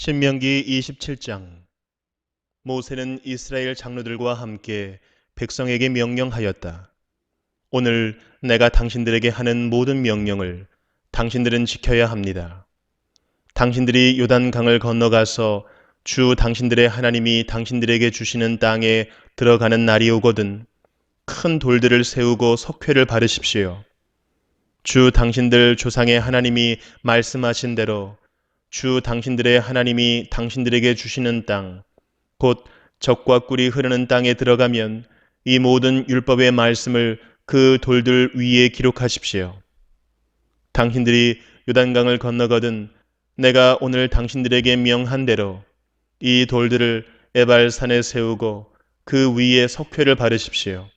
신명기 27장. 모세는 이스라엘 장로들과 함께 백성에게 명령하였다. 오늘 내가 당신들에게 하는 모든 명령을 당신들은 지켜야 합니다. 당신들이 요단강을 건너가서 주 당신들의 하나님이 당신들에게 주시는 땅에 들어가는 날이 오거든 큰 돌들을 세우고 석회를 바르십시오. 주 당신들 조상의 하나님이 말씀하신 대로 주 당신들의 하나님이 당신들에게 주시는 땅, 곧 젖과 꿀이 흐르는 땅에 들어가면 이 모든 율법의 말씀을 그 돌들 위에 기록하십시오. 당신들이 요단강을 건너거든 내가 오늘 당신들에게 명한 대로 이 돌들을 에발산에 세우고 그 위에 석회를 바르십시오.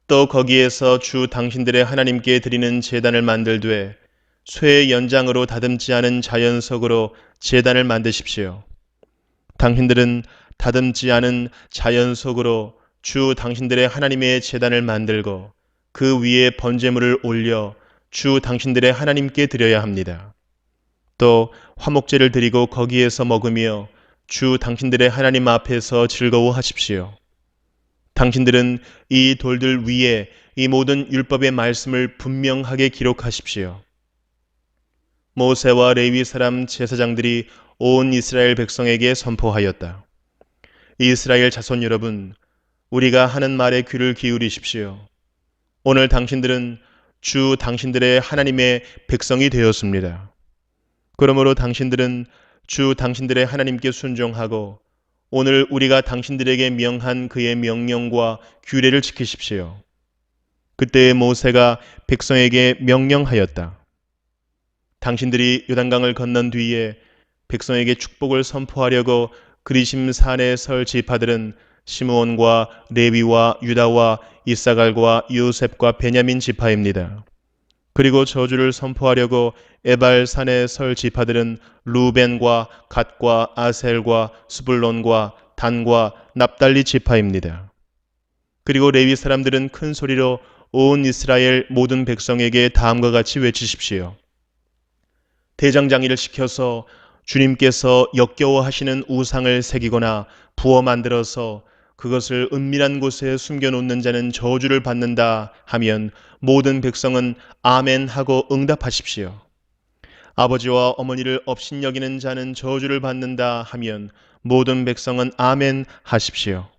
또 거기에서 주 당신들의 하나님께 드리는 제단을 만들되 쇠의 연장으로 다듬지 않은 자연석으로 제단을 만드십시오. 당신들은 다듬지 않은 자연석으로 주 당신들의 하나님의 제단을 만들고 그 위에 번제물을 올려 주 당신들의 하나님께 드려야 합니다. 또 화목제를 드리고 거기에서 먹으며 주 당신들의 하나님 앞에서 즐거워하십시오. 당신들은 이 돌들 위에 이 모든 율법의 말씀을 분명하게 기록하십시오. 모세와 레위 사람 제사장들이 온 이스라엘 백성에게 선포하였다. 이스라엘 자손 여러분, 우리가 하는 말에 귀를 기울이십시오. 오늘 당신들은 주 당신들의 하나님의 백성이 되었습니다. 그러므로 당신들은 주 당신들의 하나님께 순종하고 오늘 우리가 당신들에게 명한 그의 명령과 규례를 지키십시오. 그때 모세가 백성에게 명령하였다. 당신들이 요단강을 건넌 뒤에 백성에게 축복을 선포하려고 그리심 산에 설 지파들은 시므온과 레위와 유다와 이사갈과 요셉과 베냐민 지파입니다. 그리고 저주를 선포하려고 에발 산에 설 지파들은 루벤과 갓과 아셀과 스불론과 단과 납달리 지파입니다. 그리고 레위 사람들은 큰 소리로 온 이스라엘 모든 백성에게 다음과 같이 외치십시오. 대장장이를 시켜서 주님께서 역겨워하시는 우상을 새기거나 부어 만들어서 그것을 은밀한 곳에 숨겨놓는 자는 저주를 받는다 하면 모든 백성은 아멘 하고 응답하십시오. 아버지와 어머니를 업신여기는 자는 저주를 받는다 하면 모든 백성은 아멘 하십시오.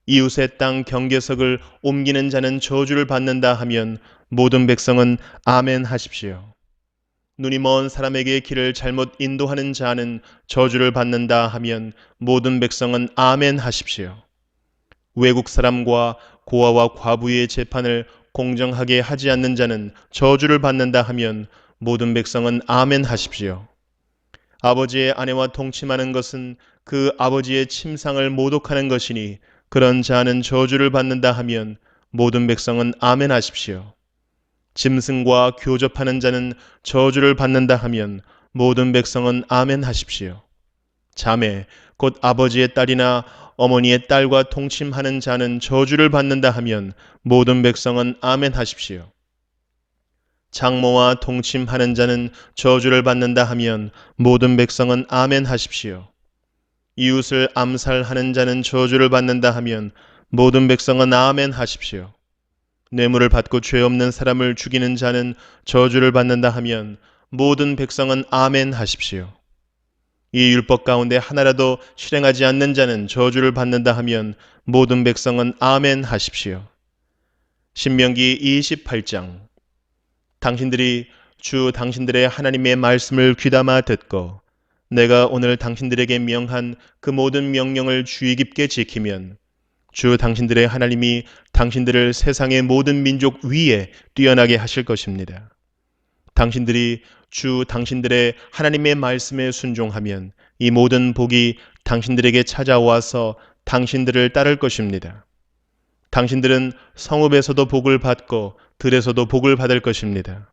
이웃의 땅 경계석을 옮기는 자는 저주를 받는다 하면 모든 백성은 아멘 하십시오. 눈이 먼 사람에게 길을 잘못 인도하는 자는 저주를 받는다 하면 모든 백성은 아멘 하십시오. 외국 사람과 고아와 과부의 재판을 공정하게 하지 않는 자는 저주를 받는다 하면 모든 백성은 아멘 하십시오. 아버지의 아내와 동침하는 것은 그 아버지의 침상을 모독하는 것이니 그런 자는 저주를 받는다 하면 모든 백성은 아멘 하십시오. 짐승과 교접하는 자는 저주를 받는다 하면 모든 백성은 아멘 하십시오. 자매, 곧 아버지의 딸이나 어머니의 딸과 동침하는 자는 저주를 받는다 하면 모든 백성은 아멘 하십시오. 장모와 동침하는 자는 저주를 받는다 하면 모든 백성은 아멘 하십시오. 이웃을 암살하는 자는 저주를 받는다 하면 모든 백성은 아멘 하십시오. 뇌물을 받고 죄 없는 사람을 죽이는 자는 저주를 받는다 하면 모든 백성은 아멘 하십시오. 이 율법 가운데 하나라도 실행하지 않는 자는 저주를 받는다 하면 모든 백성은 아멘 하십시오. 신명기 28장. 당신들이 주 당신들의 하나님의 말씀을 귀담아 듣고 내가 오늘 당신들에게 명한 그 모든 명령을 주의 깊게 지키면 주 당신들의 하나님이 당신들을 세상의 모든 민족 위에 뛰어나게 하실 것입니다. 당신들이 주 당신들의 하나님의 말씀에 순종하면 이 모든 복이 당신들에게 찾아와서 당신들을 따를 것입니다. 당신들은 성읍에서도 복을 받고 들에서도 복을 받을 것입니다.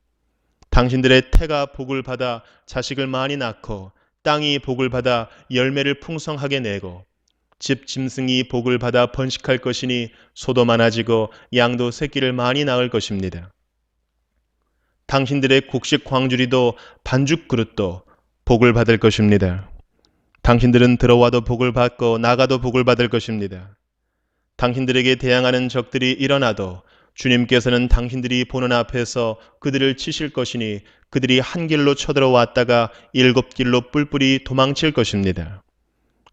당신들의 태가 복을 받아 자식을 많이 낳고 땅이 복을 받아 열매를 풍성하게 내고 집 짐승이 복을 받아 번식할 것이니 소도 많아지고 양도 새끼를 많이 낳을 것입니다. 당신들의 곡식 광주리도 반죽 그릇도 복을 받을 것입니다. 당신들은 들어와도 복을 받고 나가도 복을 받을 것입니다. 당신들에게 대항하는 적들이 일어나도 주님께서는 당신들이 보는 앞에서 그들을 치실 것이니 그들이 한 길로 쳐들어왔다가 일곱 길로 뿔뿔이 도망칠 것입니다.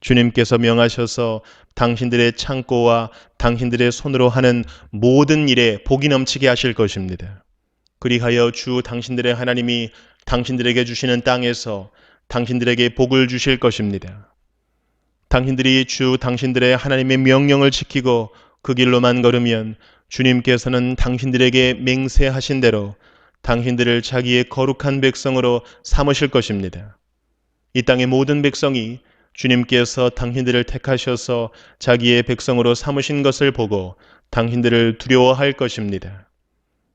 주님께서 명하셔서 당신들의 창고와 당신들의 손으로 하는 모든 일에 복이 넘치게 하실 것입니다. 그리하여 주 당신들의 하나님이 당신들에게 주시는 땅에서 당신들에게 복을 주실 것입니다. 당신들이 주 당신들의 하나님의 명령을 지키고 그 길로만 걸으면 주님께서는 당신들에게 맹세하신 대로 당신들을 자기의 거룩한 백성으로 삼으실 것입니다. 이 땅의 모든 백성이 주님께서 당신들을 택하셔서 자기의 백성으로 삼으신 것을 보고 당신들을 두려워할 것입니다.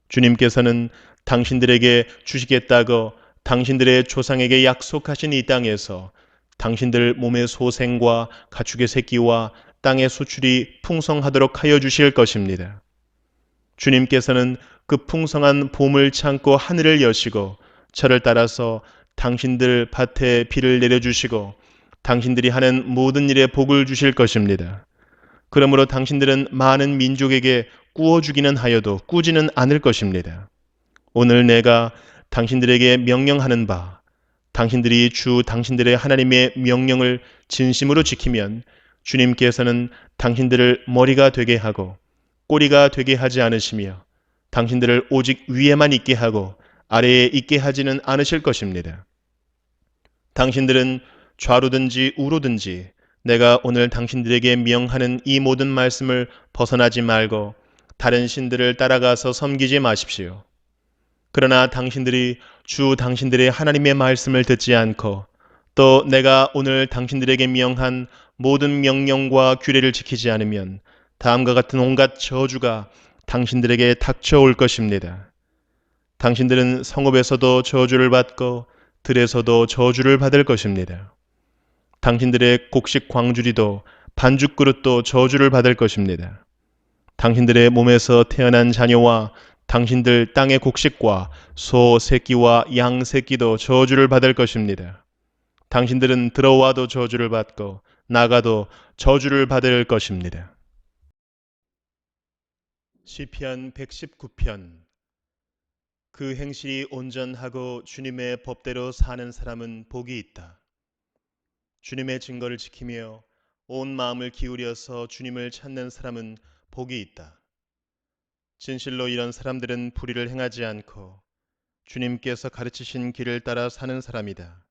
주님께서는 당신들에게 주시겠다고 당신들의 조상에게 약속하신 이 땅에서 당신들 몸의 소생과 가축의 새끼와 땅의 수출이 풍성하도록 하여 주실 것입니다. 주님께서는 그 풍성한 봄을 참고 하늘을 여시고 저를 따라서 당신들 밭에 비를 내려주시고 당신들이 하는 모든 일에 복을 주실 것입니다. 그러므로 당신들은 많은 민족에게 꾸어주기는 하여도 꾸지는 않을 것입니다. 오늘 내가 당신들에게 명령하는 바, 당신들이 주 당신들의 하나님의 명령을 진심으로 지키면 주님께서는 당신들을 머리가 되게 하고 꼬리가 되게 하지 않으시며 당신들을 오직 위에만 있게 하고 아래에 있게 하지는 않으실 것입니다. 당신들은 좌로든지 우로든지 내가 오늘 당신들에게 명하는 이 모든 말씀을 벗어나지 말고 다른 신들을 따라가서 섬기지 마십시오. 그러나 당신들이 주 당신들의 하나님의 말씀을 듣지 않고 또 내가 오늘 당신들에게 명한 모든 명령과 규례를 지키지 않으면 다음과 같은 온갖 저주가 당신들에게 닥쳐올 것입니다. 당신들은 성읍에서도 저주를 받고 들에서도 저주를 받을 것입니다. 당신들의 곡식 광주리도 반죽 그릇도 저주를 받을 것입니다. 당신들의 몸에서 태어난 자녀와 당신들 땅의 곡식과 소 새끼와 양 새끼도 저주를 받을 것입니다. 당신들은 들어와도 저주를 받고 나가도 저주를 받을 것입니다. 시편 119편. 그 행실이 온전하고 주님의 법대로 사는 사람은 복이 있다. 주님의 증거를 지키며 온 마음을 기울여서 주님을 찾는 사람은 복이 있다. 진실로 이런 사람들은 불의를 행하지 않고 주님께서 가르치신 길을 따라 사는 사람이다.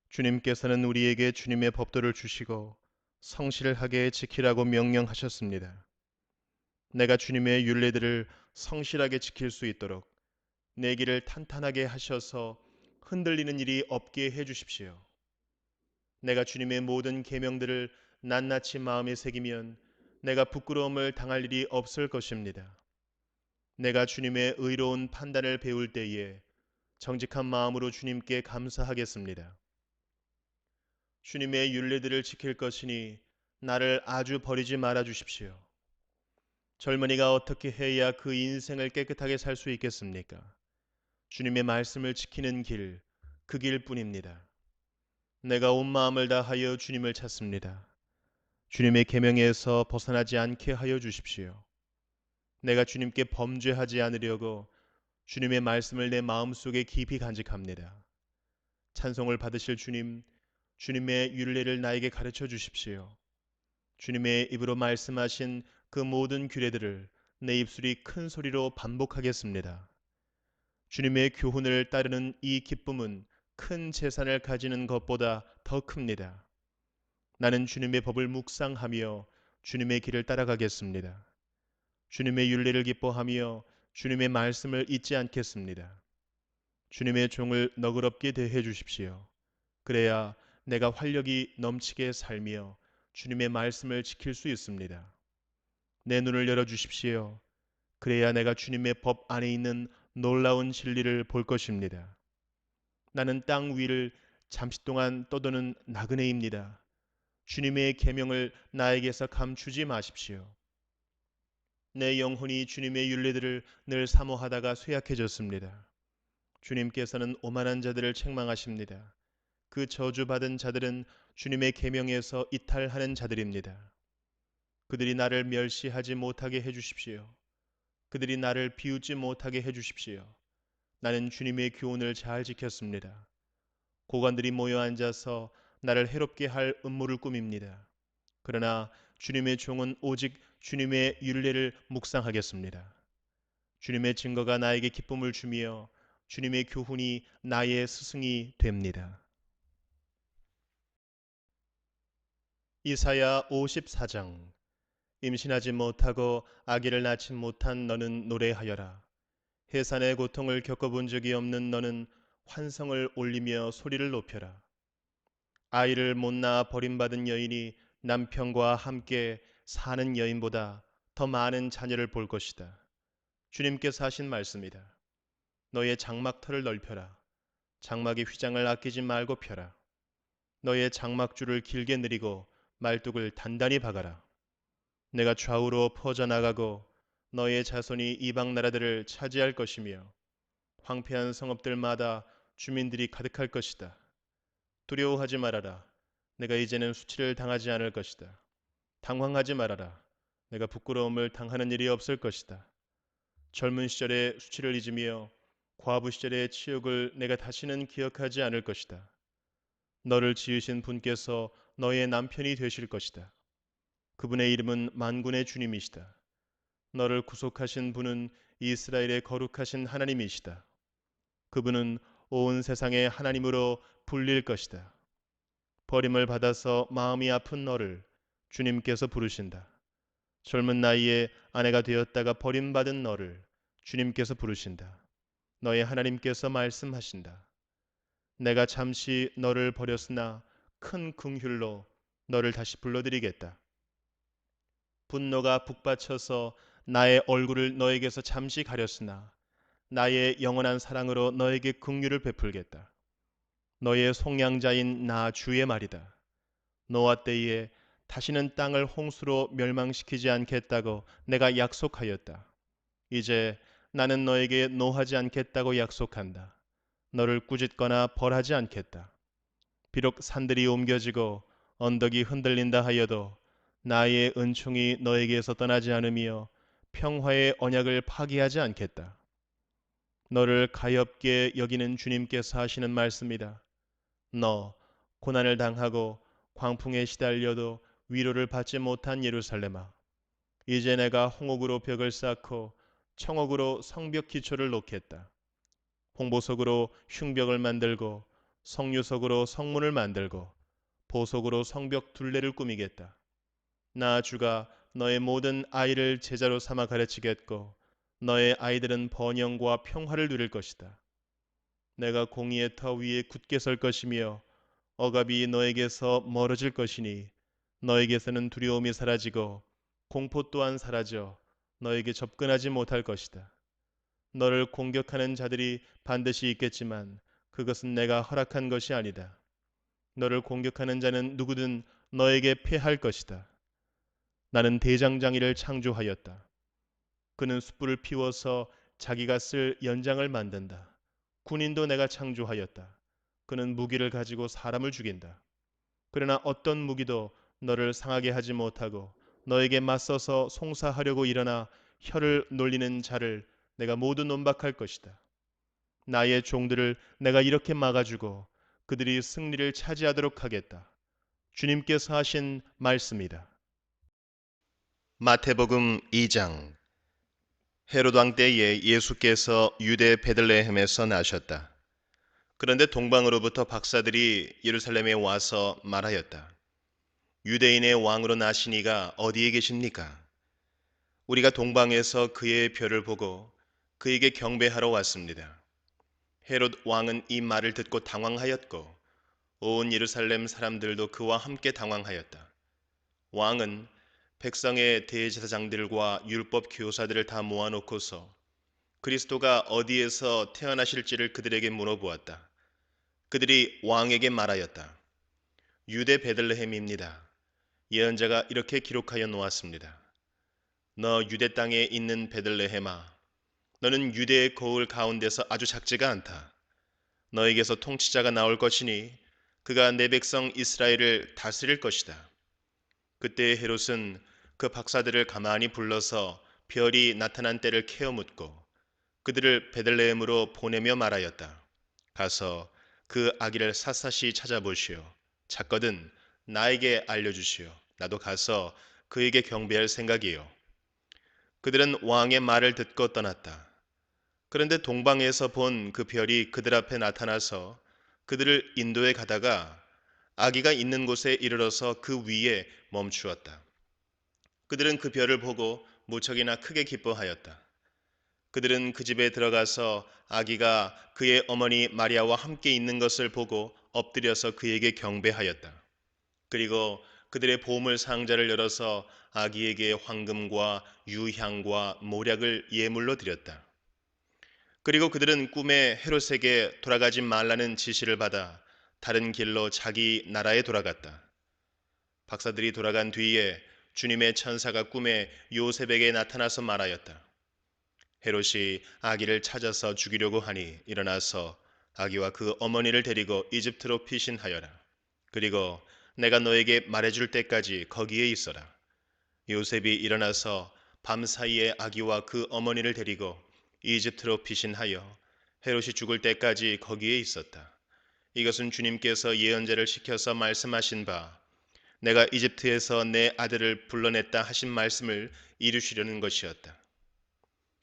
주님께서는 우리에게 주님의 법도를 주시고 성실하게 지키라고 명령하셨습니다. 내가 주님의 율례들을 성실하게 지킬 수 있도록 내 길을 탄탄하게 하셔서 흔들리는 일이 없게 해 주십시오. 내가 주님의 모든 계명들을 낱낱이 마음에 새기면 내가 부끄러움을 당할 일이 없을 것입니다. 내가 주님의 의로운 판단을 배울 때에 정직한 마음으로 주님께 감사하겠습니다. 주님의 율례들을 지킬 것이니 나를 아주 버리지 말아 주십시오. 젊은이가 어떻게 해야 그 인생을 깨끗하게 살 수 있겠습니까? 주님의 말씀을 지키는 길, 그 길뿐입니다. 내가 온 마음을 다하여 주님을 찾습니다. 주님의 계명에서 벗어나지 않게 하여 주십시오. 내가 주님께 범죄하지 않으려고 주님의 말씀을 내 마음속에 깊이 간직합니다. 찬송을 받으실 주님, 주님의 율례를 나에게 가르쳐 주십시오. 주님의 입으로 말씀하신 그 모든 규례들을 내 입술이 큰 소리로 반복하겠습니다. 주님의 교훈을 따르는 이 기쁨은 큰 재산을 가지는 것보다 더 큽니다. 나는 주님의 법을 묵상하며 주님의 길을 따라가겠습니다. 주님의 율례를 기뻐하며 주님의 말씀을 잊지 않겠습니다. 주님의 종을 너그럽게 대해 주십시오. 그래야 내가 활력이 넘치게 살며 주님의 말씀을 지킬 수 있습니다. 내 눈을 열어 주십시오. 그래야 내가 주님의 법 안에 있는 놀라운 진리를 볼 것입니다. 나는 땅 위를 잠시 동안 떠도는 나그네입니다. 주님의 계명을 나에게서 감추지 마십시오. 내 영혼이 주님의 율례들을 늘 사모하다가 쇠약해졌습니다. 주님께서는 오만한 자들을 책망하십니다. 그 저주받은 자들은 주님의 계명에서 이탈하는 자들입니다. 그들이 나를 멸시하지 못하게 해주십시오. 그들이 나를 비웃지 못하게 해주십시오. 나는 주님의 교훈을 잘 지켰습니다. 고관들이 모여 앉아서 나를 해롭게 할 음모를 꾸밉니다. 그러나 주님의 종은 오직 주님의 율례를 묵상하겠습니다. 주님의 증거가 나에게 기쁨을 주며 주님의 교훈이 나의 스승이 됩니다. 이사야 54장. 임신하지 못하고 아기를 낳지 못한 너는 노래하여라. 해산의 고통을 겪어본 적이 없는 너는 환성을 올리며 소리를 높여라. 아이를 못 낳아 버림받은 여인이 남편과 함께 사는 여인보다 더 많은 자녀를 볼 것이다. 주님께서 하신 말씀이다. 너의 장막터를 넓혀라. 장막의 휘장을 아끼지 말고 펴라. 너의 장막줄을 길게 늘이고 말뚝을 단단히 박아라. 내가 좌우로 퍼져나가고 너의 자손이 이방 나라들을 차지할 것이며 황폐한 성읍들마다 주민들이 가득할 것이다. 두려워하지 말아라. 내가 이제는 수치를 당하지 않을 것이다. 당황하지 말아라. 내가 부끄러움을 당하는 일이 없을 것이다. 젊은 시절의 수치를 잊으며 과부 시절의 치욕을 내가 다시는 기억하지 않을 것이다. 너를 지으신 분께서 너의 남편이 되실 것이다. 그분의 이름은 만군의 주님이시다. 너를 구속하신 분은 이스라엘의 거룩하신 하나님이시다. 그분은 온 세상의 하나님으로 불릴 것이다. 버림을 받아서 마음이 아픈 너를 주님께서 부르신다. 젊은 나이에 아내가 되었다가 버림받은 너를 주님께서 부르신다. 너의 하나님께서 말씀하신다. 내가 잠시 너를 버렸으나 큰 긍휼로 너를 다시 불러드리겠다. 분노가 북받쳐서 나의 얼굴을 너에게서 잠시 가렸으나 나의 영원한 사랑으로 너에게 긍휼을 베풀겠다. 너의 속량자인 나 주의 말이다. 노아 때에 다시는 땅을 홍수로 멸망시키지 않겠다고 내가 약속하였다. 이제 나는 너에게 노하지 않겠다고 약속한다. 너를 꾸짖거나 벌하지 않겠다. 비록 산들이 옮겨지고 언덕이 흔들린다 하여도 나의 은총이 너에게서 떠나지 않으며 평화의 언약을 파기하지 않겠다. 너를 가엾게 여기는 주님께서 하시는 말씀이다. 너 고난을 당하고 광풍에 시달려도 위로를 받지 못한 예루살렘아, 이제 내가 홍옥으로 벽을 쌓고 청옥으로 성벽 기초를 놓겠다. 홍보석으로 흉벽을 만들고 성유석으로 성문을 만들고 보석으로 성벽 둘레를 꾸미겠다. 나 주가 너의 모든 아이를 제자로 삼아 가르치겠고 너의 아이들은 번영과 평화를 누릴 것이다. 내가 공의의 터 위에 굳게 설 것이며 억압이 너에게서 멀어질 것이니 너에게서는 두려움이 사라지고 공포 또한 사라져 너에게 접근하지 못할 것이다. 너를 공격하는 자들이 반드시 있겠지만 그것은 내가 허락한 것이 아니다. 너를 공격하는 자는 누구든 너에게 패할 것이다. 나는 대장장이를 창조하였다. 그는 숯불을 피워서 자기가 쓸 연장을 만든다. 군인도 내가 창조하였다. 그는 무기를 가지고 사람을 죽인다. 그러나 어떤 무기도 너를 상하게 하지 못하고 너에게 맞서서 송사하려고 일어나 혀를 놀리는 자를 내가 모두 논박할 것이다. 나의 종들을 내가 이렇게 막아주고 그들이 승리를 차지하도록 하겠다. 주님께서 하신 말씀이다. 마태복음 2장. 헤롯 왕 때에 예수께서 유대 베들레헴에서 나셨다. 그런데 동방으로부터 박사들이 예루살렘에 와서 말하였다. 유대인의 왕으로 나시니가 어디에 계십니까? 우리가 동방에서 그의 별을 보고 그에게 경배하러 왔습니다. 헤롯 왕은 이 말을 듣고 당황하였고 온 예루살렘 사람들도 그와 함께 당황하였다. 왕은 백성의 대제사장들과 율법 교사들을 다 모아놓고서 그리스도가 어디에서 태어나실지를 그들에게 물어보았다. 그들이 왕에게 말하였다. 유대 베들레헴입니다. 예언자가 이렇게 기록하여 놓았습니다. 너 유대 땅에 있는 베들레헴아, 너는 유대의 거울 가운데서 아주 작지가 않다. 너에게서 통치자가 나올 것이니 그가 내 백성 이스라엘을 다스릴 것이다. 그때 헤롯은 그 박사들을 가만히 불러서 별이 나타난 때를 캐어 묻고 그들을 베들레헴으로 보내며 말하였다. 가서 그 아기를 샅샅이 찾아보시오. 찾거든 나에게 알려주시오. 나도 가서 그에게 경배할 생각이요. 그들은 왕의 말을 듣고 떠났다. 그런데 동방에서 본 그 별이 그들 앞에 나타나서 그들을 인도해 가다가 아기가 있는 곳에 이르러서 그 위에 멈추었다. 그들은 그 별을 보고 무척이나 크게 기뻐하였다. 그들은 그 집에 들어가서 아기가 그의 어머니 마리아와 함께 있는 것을 보고 엎드려서 그에게 경배하였다. 그리고 그들의 보물 상자를 열어서 아기에게 황금과 유향과 모략을 예물로 드렸다. 그리고 그들은 꿈에 헤롯에게 돌아가지 말라는 지시를 받아 다른 길로 자기 나라에 돌아갔다. 박사들이 돌아간 뒤에 주님의 천사가 꿈에 요셉에게 나타나서 말하였다. 헤롯이 아기를 찾아서 죽이려고 하니 일어나서 아기와 그 어머니를 데리고 이집트로 피신하여라. 그리고 내가 너에게 말해줄 때까지 거기에 있어라. 요셉이 일어나서 밤사이에 아기와 그 어머니를 데리고 이집트로 피신하여 헤롯이 죽을 때까지 거기에 있었다. 이것은 주님께서 예언자를 시켜서 말씀하신 바 내가 이집트에서 내 아들을 불러냈다 하신 말씀을 이루시려는 것이었다.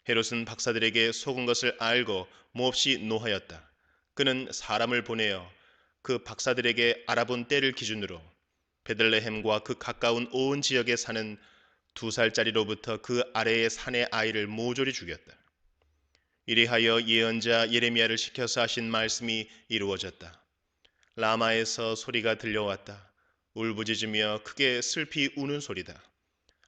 헤롯은 박사들에게 속은 것을 알고 몹시 노하였다. 그는 사람을 보내어 그 박사들에게 알아본 때를 기준으로 베들레헴과 그 가까운 온 지역에 사는 2살짜리로부터 그 아래의 산의 아이를 모조리 죽였다. 이리하여 예언자 예레미야를 시켜서 하신 말씀이 이루어졌다. 라마에서 소리가 들려왔다. 울부짖으며 크게 슬피 우는 소리다.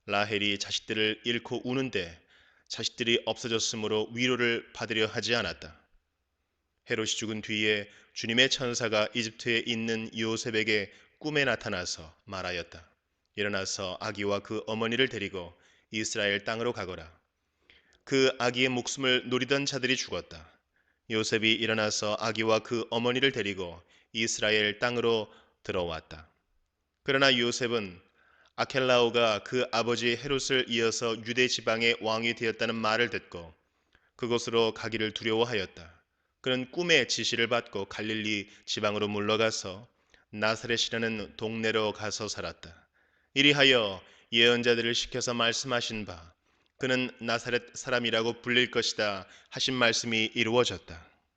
라헬이 자식들을 잃고 우는데 자식들이 없어졌으므로 위로를 받으려 하지 않았다. 헤롯이 죽은 뒤에 주님의 천사가 이집트에 있는 요셉에게 꿈에 나타나서 말하였다. 일어나서 아기와 그 어머니를 데리고 이스라엘 땅으로 가거라. 그 아기의 목숨을 노리던 자들이 죽었다. 요셉이 일어나서 아기와 그 어머니를 데리고 이스라엘 땅으로 들어왔다. 그러나 요셉은 아켈라오가 그 아버지 헤롯을 이어서 유대 지방의 왕이 되었다는 말을 듣고 그곳으로 가기를 두려워하였다. 그는 꿈의 지시를 받고 갈릴리 지방으로 물러가서 나사렛이라는 동네로 가서 살았다. 이리하여 예언자들을 시켜서 말씀하신 바 그는 나사렛 사람이라고 불릴 것이다 하신 말씀이 이루어졌다.